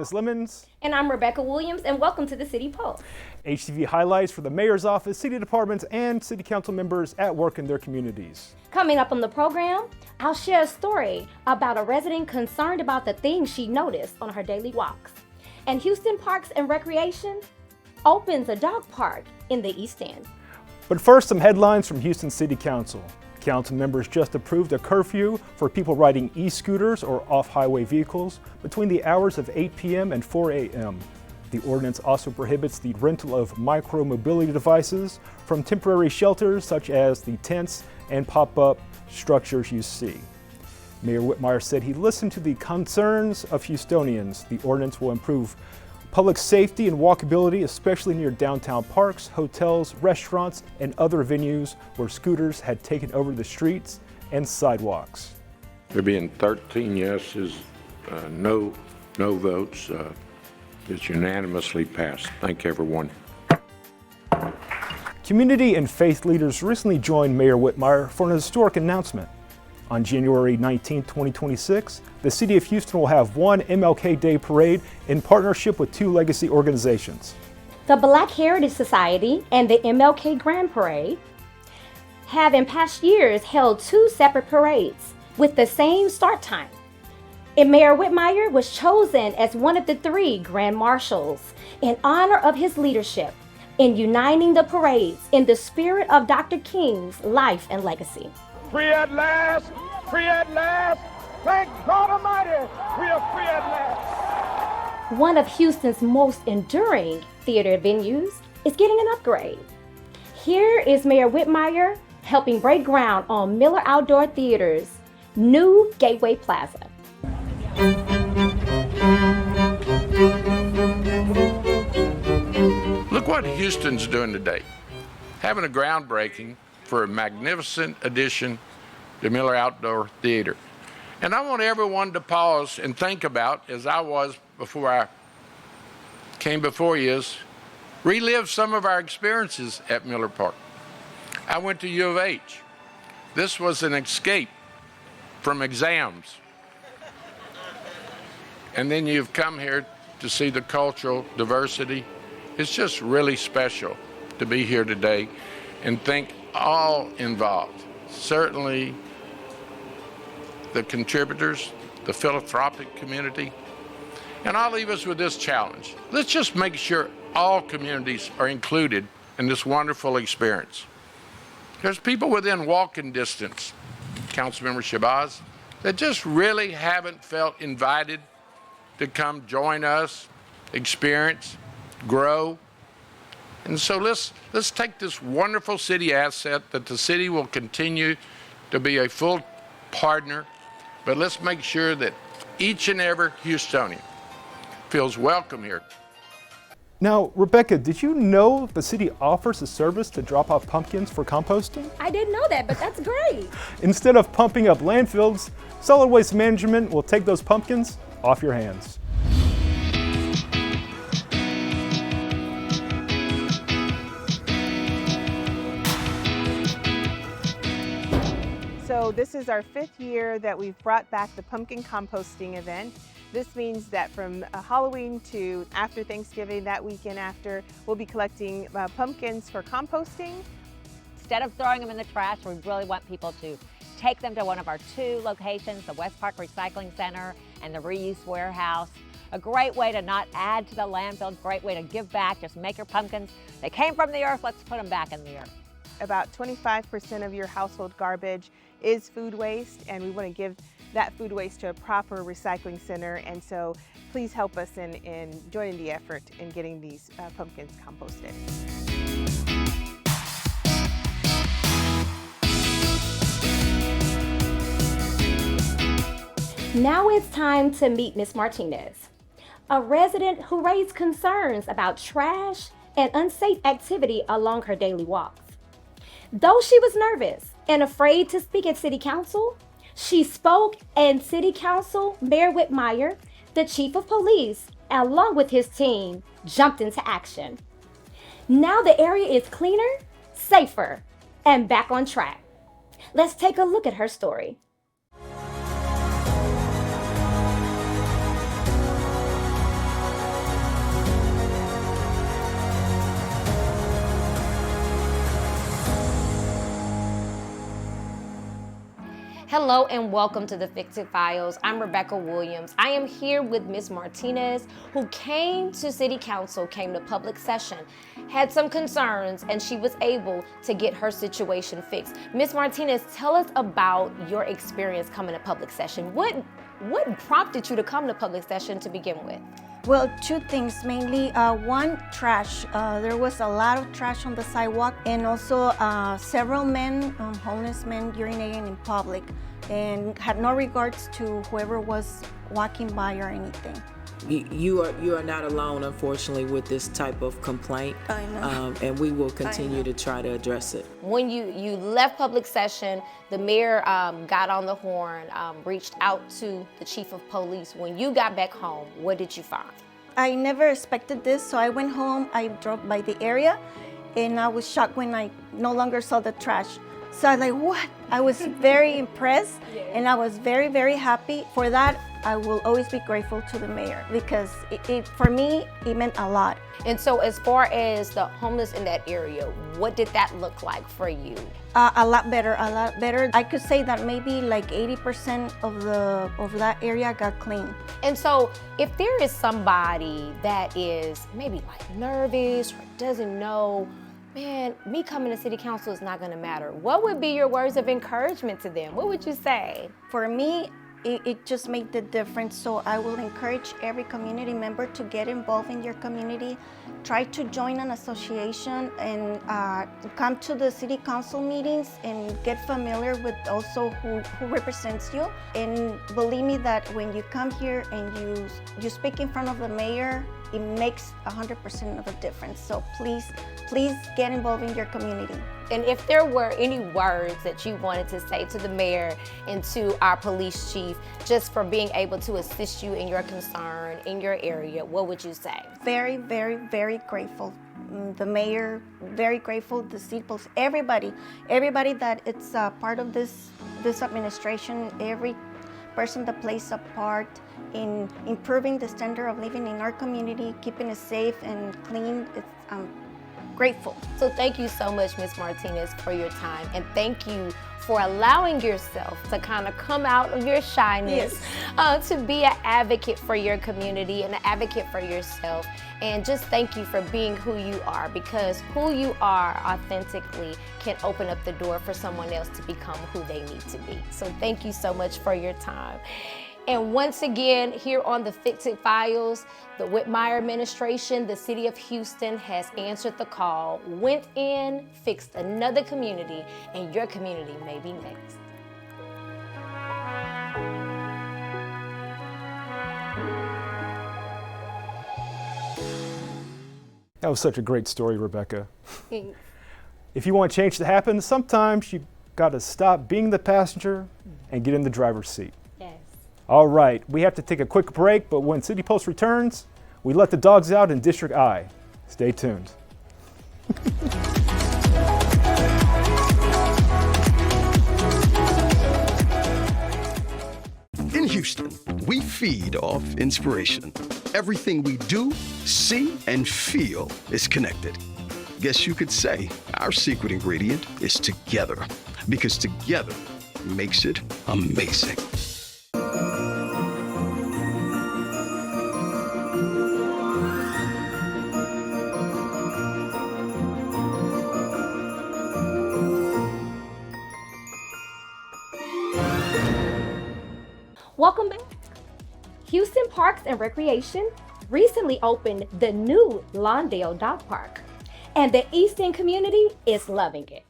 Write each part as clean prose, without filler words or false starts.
Travis Leamons. And I'm Rebekah Williams, and welcome to the City Pulse. HTV highlights for the mayor's office, city departments, and city council members at work in their communities. Coming up on the program, I'll share a story about a resident concerned about the things she noticed on her daily walks. And Houston Parks and Recreation opens a dog park in the East End. But first, some headlines from Houston City Council. Council members just approved a curfew for people riding e-scooters or off-highway vehicles between the hours of 8 p.m. and 4 a.m. The ordinance also prohibits the rental of micro-mobility devices from temporary shelters such as the tents and pop-up structures you see. Mayor Whitmire said he listened to the concerns of Houstonians. The ordinance will improve public safety and walkability, especially near downtown parks, hotels, restaurants, and other venues where scooters had taken over the streets and sidewalks. There being 13 yeses, no votes, it's unanimously passed. Thank everyone. Community and faith leaders recently joined Mayor Whitmire for an historic announcement. On January 19, 2026, the City of Houston will have one MLK Day parade in partnership with two legacy organizations. The Black Heritage Society and the MLK Grand Parade have in past years held two separate parades with the same start time. And Mayor Whitmire was chosen as one of the three Grand Marshals in honor of his leadership in uniting the parades in the spirit of Dr. King's life and legacy. Free at last, free at last. Thank God Almighty, we are free at last. One of Houston's most enduring theater venues is getting an upgrade. Here is Mayor Whitmire helping break ground on Miller Outdoor Theater's new Gateway Plaza. Look what Houston's doing today. Having a groundbreaking for a magnificent addition to Miller Outdoor Theater. And I want everyone to pause and think about, as I was before I came before you, relive some of our experiences at Miller Park. I went to U of H. This was an escape from exams. And then you've come here to see the cultural diversity. It's just really special to be here today and thank all involved. Certainly the contributors, the philanthropic community. And I'll leave us with this challenge. Let's just make sure all communities are included in this wonderful experience. There's people within walking distance, Councilmember Shabazz, that just really haven't felt invited to come join us, experience, grow. And so let's take this wonderful city asset that the city will continue to be a full partner, but let's make sure that each and every Houstonian feels welcome here. Now, Rebekah, did you know the city offers a service to drop off pumpkins for composting? I didn't know that, but that's great. Instead of pumping up landfills, solid waste management will take those pumpkins off your hands. So this is our 5th year that we've brought back the pumpkin composting event. This means that from Halloween to after Thanksgiving, that weekend after, we'll be collecting pumpkins for composting. Instead of throwing them in the trash, we really want people to take them to one of our two locations, the West Park Recycling Center and the Reuse Warehouse. A great way to not add to the landfill, great way to give back, just make your pumpkins. They came from the earth, let's put them back in the earth. About 25% of your household garbage is food waste, and we want to give that food waste to a proper recycling center. And so please help us in joining the effort in getting these pumpkins composted. Now it's time to meet Ms. Martinez, a resident who raised concerns about trash and unsafe activity along her daily walks. Though she was nervous and afraid to speak at City Council, she spoke, and City Council Mayor Whitmire, the Chief of Police, along with his team, jumped into action. Now the area is cleaner, safer, and back on track. Let's take a look at her story. Hello and welcome to the Fix It Files. I'm Rebekah Williams. I am here with Ms. Martinez, who came to City Council, came to public session, had some concerns, and she was able to get her situation fixed. Ms. Martinez, tell us about your experience coming to public session. What prompted you to come to public session to begin with? Well, two things mainly. One, trash. There was a lot of trash on the sidewalk, and also several men, homeless men, urinating in public, and had no regards to whoever was walking by or anything. You are not alone, unfortunately, with this type of complaint. I know. And we will continue to try to address it. When you left public session, the mayor got on the horn, reached out to the chief of police. When you got back home, what did you find? I never expected this, so I went home, I drove by the area, and I was shocked when I no longer saw the trash. So I was like, what? I was very impressed, and I was very, very happy. For that, I will always be grateful to the mayor, because for me, it meant a lot. And so as far as the homeless in that area, what did that look like for you? A lot better. I could say that maybe like 80% of that area got clean. And so if there is somebody that is maybe like nervous or doesn't know, man, me coming to City Council is not gonna matter, what would be your words of encouragement to them? What would you say? For me, it just made the difference. So I will encourage every community member to get involved in your community. Try to join an association and come to the city council meetings and get familiar with also who represents you. And believe me that when you come here and you speak in front of the mayor, it makes 100% of a difference. So please get involved in your community. And if there were any words that you wanted to say to the mayor and to our police chief, just for being able to assist you in your concern in your area, what would you say? Very, very, very grateful. The mayor, very grateful. The city police, everybody that it's part of this administration, every person that plays a part in improving the standard of living in our community, keeping it safe and clean. I'm grateful. So thank you so much, Ms. Martinez, for your time, and thank you for allowing yourself to kind of come out of your shyness, to be an advocate for your community and an advocate for yourself. And just thank you for being who you are, because who you are authentically can open up the door for someone else to become who they need to be. So thank you so much for your time. And once again, here on the Fix It Files, the Whitmire administration, the city of Houston has answered the call, went in, fixed another community, and your community may be next. That was such a great story, Rebekah. If you want change to happen, sometimes you got to stop being the passenger and get in the driver's seat. All right, we have to take a quick break, but when City Post returns, we let the dogs out in District I. Stay tuned. In Houston, we feed off inspiration. Everything we do, see, and feel is connected. Guess you could say our secret ingredient is together, because together makes it amazing. Welcome back. Houston Parks and Recreation recently opened the new Lawndale Dog Park, and the East End community is loving it.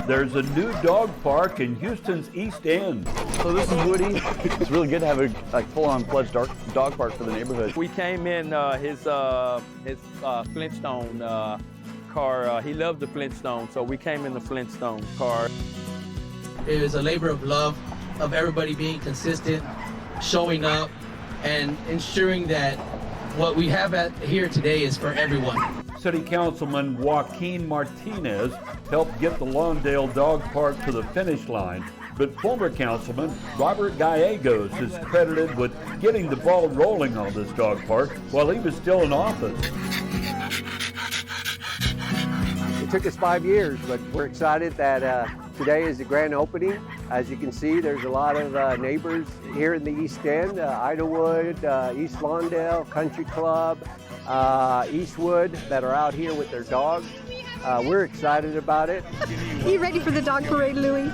There's a new dog park in Houston's East End. So this is Woody. It's really good to have a full-on fledged dog park for the neighborhood. We came in his Flintstone car. He loved the Flintstone, so we came in the Flintstone car. It is a labor of love of everybody being consistent, showing up, and ensuring that what we have here today is for everyone. City Councilman Joaquin Martinez helped get the Lawndale Dog Park to the finish line, but former Councilman Robert Gallegos is credited with getting the ball rolling on this dog park while he was still in office. took us 5 years, but we're excited that today is the grand opening. As you can see, there's a lot of neighbors here in the East End, Idlewood, East Lawndale, Country Club, Eastwood, that are out here with their dogs. We're excited about it. You ready for the dog parade, Louie?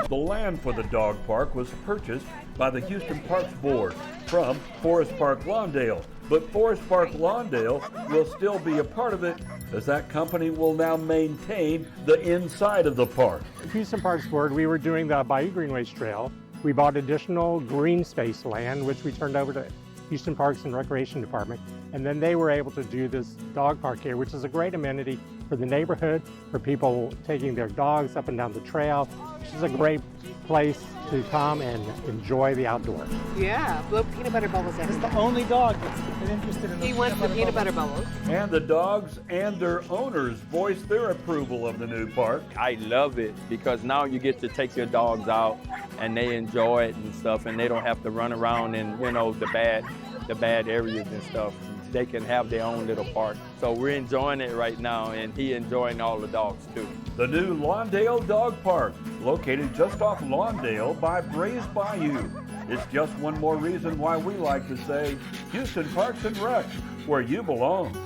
The land for the dog park was purchased by the Houston Parks Board from Forest Park Lawndale, but Forest Park Lawndale will still be a part of it, as that company will now maintain the inside of the park. Houston Parks Board, we were doing the Bayou Greenways Trail. We bought additional green space land, which we turned over to Houston Parks and Recreation Department, and then they were able to do this dog park here, which is a great amenity for the neighborhood, for people taking their dogs up and down the trail. This is a great place to come and enjoy the outdoors. Yeah, blow peanut butter bubbles at It's the only dog that's interested in He wants the peanut butter bubbles. And the dogs and their owners voiced their approval of the new park. I love it because now you get to take your dogs out and they enjoy it and stuff, and they don't have to run around in, you know, the bad areas and stuff. They can have their own little park. So we're enjoying it right now, and he enjoying all the dogs too. The new Lawndale Dog Park, located just off Lawndale by Brays Bayou. It's just one more reason why we like to say, Houston Parks and Rec, where you belong.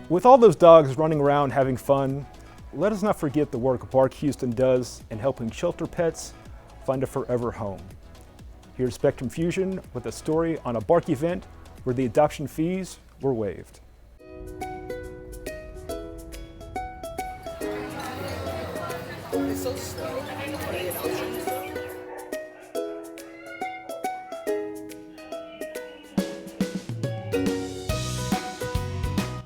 With all those dogs running around having fun, let us not forget the work Park Houston does in helping shelter pets find a forever home. Here's Spectrum Fusion with a story on a Bark event where the adoption fees were waived.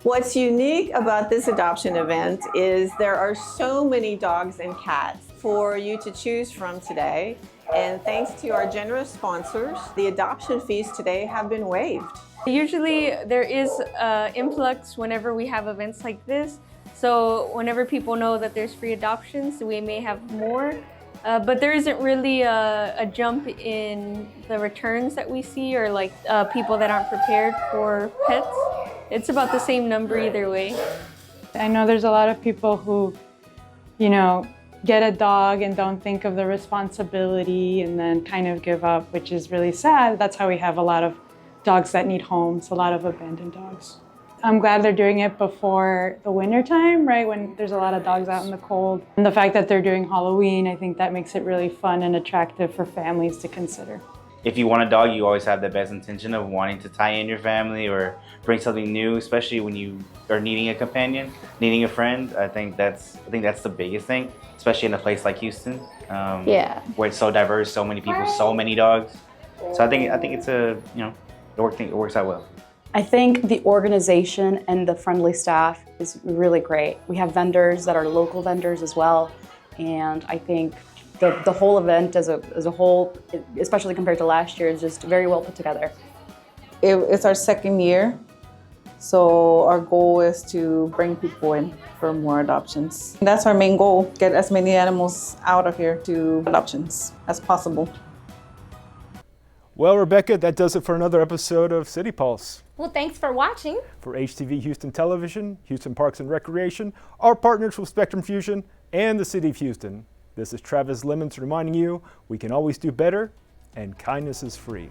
What's unique about this adoption event is there are so many dogs and cats for you to choose from today. And thanks to our generous sponsors, the adoption fees today have been waived. Usually there is an influx whenever we have events like this. So whenever people know that there's free adoptions, we may have more. But there isn't really a jump in the returns that we see, or like people that aren't prepared for pets. It's about the same number either way. I know there's a lot of people who, you know, get a dog and don't think of the responsibility and then kind of give up, which is really sad. That's how we have a lot of dogs that need homes, a lot of abandoned dogs. I'm glad they're doing it before the winter time, right, when there's a lot of dogs out in the cold. And the fact that they're doing Halloween, I think that makes it really fun and attractive for families to consider. If you want a dog, you always have the best intention of wanting to tie in your family or bring something new, especially when you are needing a companion, needing a friend. I think that's the biggest thing, especially in a place like Houston, where it's so diverse, so many people, so many dogs. So I think it's it works out well. I think the organization and the friendly staff is really great. We have vendors that are local vendors as well, and I think the whole event as a whole, especially compared to last year, is just very well put together. It's our second year, so our goal is to bring people in for more adoptions. That's our main goal, get as many animals out of here to adoptions as possible. Well, Rebekah, that does it for another episode of City Pulse. Well, thanks for watching. For HTV Houston Television, Houston Parks and Recreation, our partners with Spectrum Fusion, and the City of Houston, this is Travis Leamons reminding you we can always do better, and kindness is free.